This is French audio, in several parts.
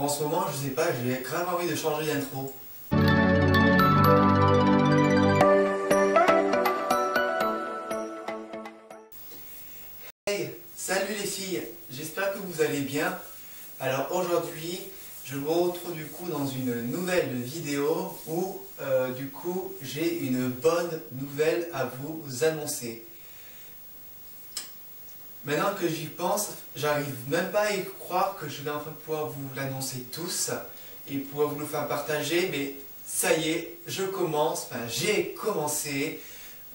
En ce moment, je sais pas, j'ai grave envie de changer d'intro. Hey, salut les filles, j'espère que vous allez bien. Alors aujourd'hui, je me retrouve du coup dans une nouvelle vidéo où du coup j'ai une bonne nouvelle à vous annoncer. Maintenant que j'y pense, j'arrive même pas à y croire que je vais enfin pouvoir vous l'annoncer tous et pouvoir vous le faire partager, mais ça y est, j'ai commencé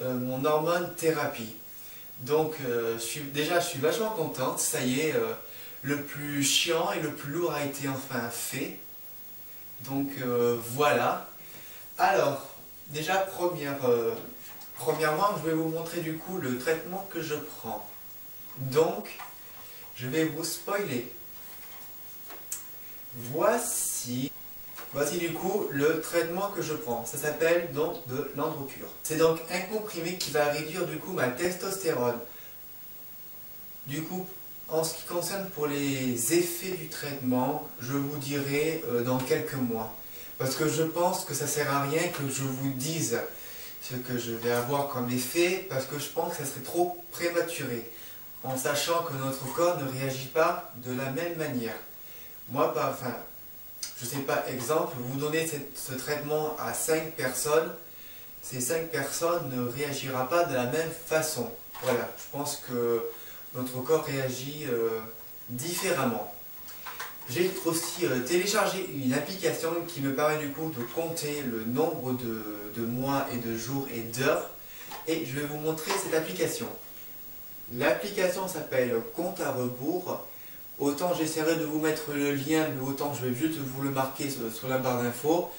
mon hormone thérapie. Donc je suis vachement contente, ça y est, le plus chiant et le plus lourd a été enfin fait. Donc voilà. Alors, déjà premièrement, je vais vous montrer du coup le traitement que je prends. Donc, je vais vous spoiler. Voici du coup le traitement que je prends. Ça s'appelle donc de l'Androcur. C'est donc un comprimé qui va réduire du coup ma testostérone. Du coup, en ce qui concerne pour les effets du traitement, je vous dirai dans quelques mois. Parce que je pense que ça sert à rien que je vous dise ce que je vais avoir comme effet, parce que je pense que ça serait trop prématuré, en sachant que notre corps ne réagit pas de la même manière. Moi, je sais pas, exemple, vous donnez ce traitement à 5 personnes, ces 5 personnes ne réagiront pas de la même façon. Voilà, je pense que notre corps réagit différemment. J'ai aussi téléchargé une application qui me permet du coup de compter le nombre de mois et de jours et d'heures, et je vais vous montrer cette application. L'application s'appelle Compte à rebours. Autant j'essaierai de vous mettre le lien, mais autant je vais juste vous le marquer sur la barre d'infos.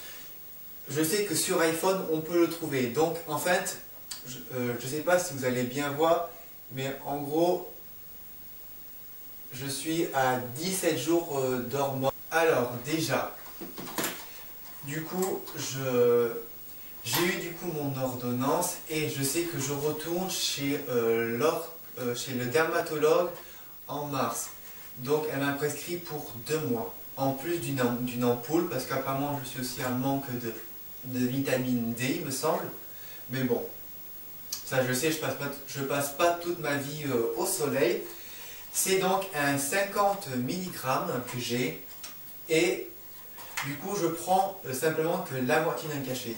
Je sais que sur iPhone, on peut le trouver. Donc en fait, je ne sais pas si vous allez bien voir, mais en gros, je suis à 17 jours d'hormones. Alors déjà, du coup, j'ai eu du coup mon ordonnance et je sais que je retourne chez le dermatologue en mars. Donc elle m'a prescrit pour 2 mois, en plus d'une ampoule, parce qu'apparemment je suis aussi en manque de vitamine D, il me semble. Mais bon, ça je sais, je passe pas toute ma vie au soleil. C'est donc un 50 mg que j'ai, et du coup je prends simplement que la moitié d'un cachet,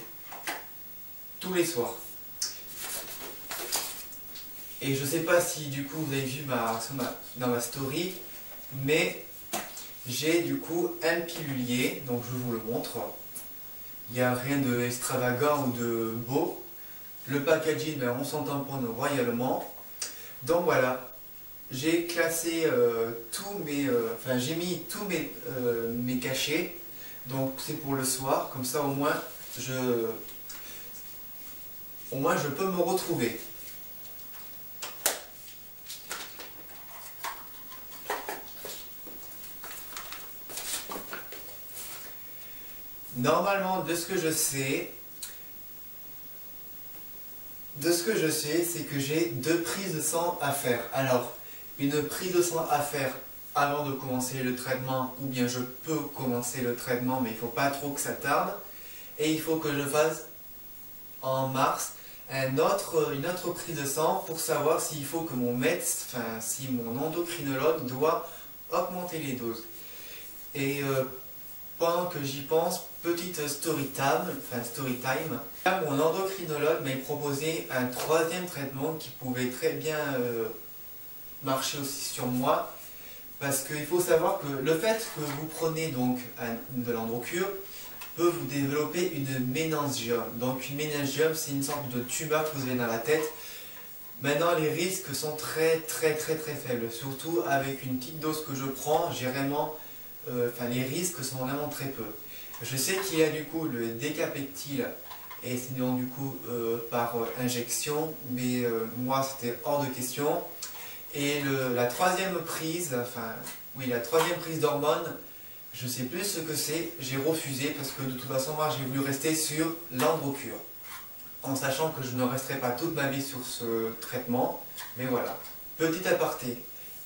tous les soirs. Et je sais pas si du coup vous avez vu dans ma story, mais j'ai du coup un pilulier, donc je vous le montre. Il n'y a rien d'extravagant ou de beau. Le packaging, on s'en tamponne royalement. Donc voilà, j'ai classé j'ai mis tous mes cachets. Donc c'est pour le soir, comme ça au moins je peux me retrouver. Normalement, de ce que je sais, c'est que j'ai 2 prises de sang à faire. Alors, une prise de sang à faire avant de commencer le traitement, ou bien je peux commencer le traitement, mais il ne faut pas trop que ça tarde. Et il faut que je fasse en mars une autre prise de sang pour savoir s'il faut que si mon endocrinologue doit augmenter les doses. Et pendant que j'y pense, petite story time. Là, mon endocrinologue m'a proposé un 3e traitement qui pouvait très bien marcher aussi sur moi. Parce qu'il faut savoir que le fait que vous prenez donc de l'Androcur peut vous développer une méningiome. Donc une méningiome, c'est une sorte de tumeur que vous avez dans la tête. Maintenant, les risques sont très faibles. Surtout avec une petite dose que je prends, j'ai vraiment... les risques sont vraiment très peu. Je sais qu'il y a du coup le Decapeptyl, et c'est donc du coup par injection, mais moi c'était hors de question. Et la 3e prise, d'hormones, je ne sais plus ce que c'est, j'ai refusé parce que de toute façon moi j'ai voulu rester sur l'Androcur, en sachant que je ne resterai pas toute ma vie sur ce traitement, mais voilà. Petit aparté.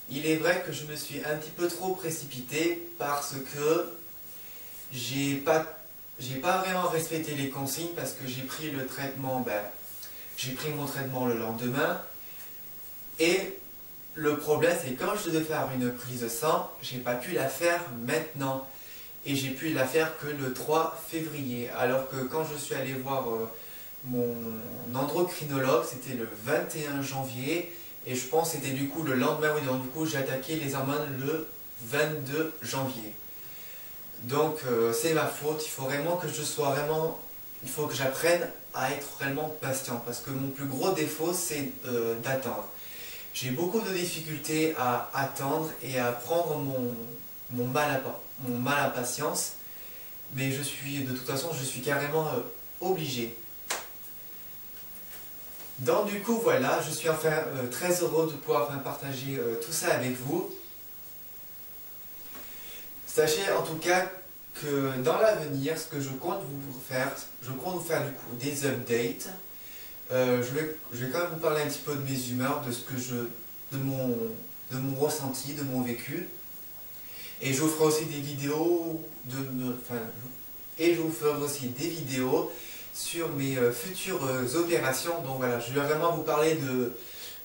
Il est vrai que je me suis un petit peu trop précipité parce que j'ai pas vraiment respecté les consignes parce que j'ai pris le traitement, j'ai pris mon traitement le lendemain. Et le problème, c'est que quand je devais faire une prise de sang, j'ai pas pu la faire maintenant. Et j'ai pu la faire que le 3 février. Alors que quand je suis allé voir mon endocrinologue, c'était le 21 janvier. Et je pense que c'était du coup le lendemain, oui, donc du coup j'ai attaqué les hormones le 22 janvier. Donc c'est ma faute, il faut vraiment que je sois vraiment, il faut que j'apprenne à être réellement patient. Parce que mon plus gros défaut, c'est d'attendre. J'ai beaucoup de difficultés à attendre et à prendre mon mal à patience, mais de toute façon, je suis carrément obligé. Donc du coup, voilà, je suis enfin très heureux de pouvoir partager tout ça avec vous. Sachez en tout cas que dans l'avenir, ce que je compte vous faire du coup des updates. Je vais quand même vous parler un petit peu de mes humeurs, de mon ressenti, de mon vécu. Et je vous ferai aussi des vidéos et je vous ferai aussi des vidéos sur mes futures opérations. Donc voilà, je vais vraiment vous parler de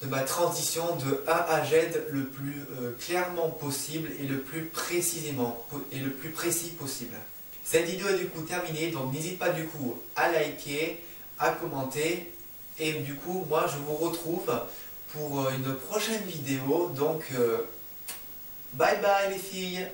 ma transition de A à Z le plus clairement possible et le plus précis possible. Cette vidéo est du coup terminée, donc n'hésite pas du coup à liker, à commenter. Et du coup, moi je vous retrouve pour une prochaine vidéo. Donc, bye bye les filles!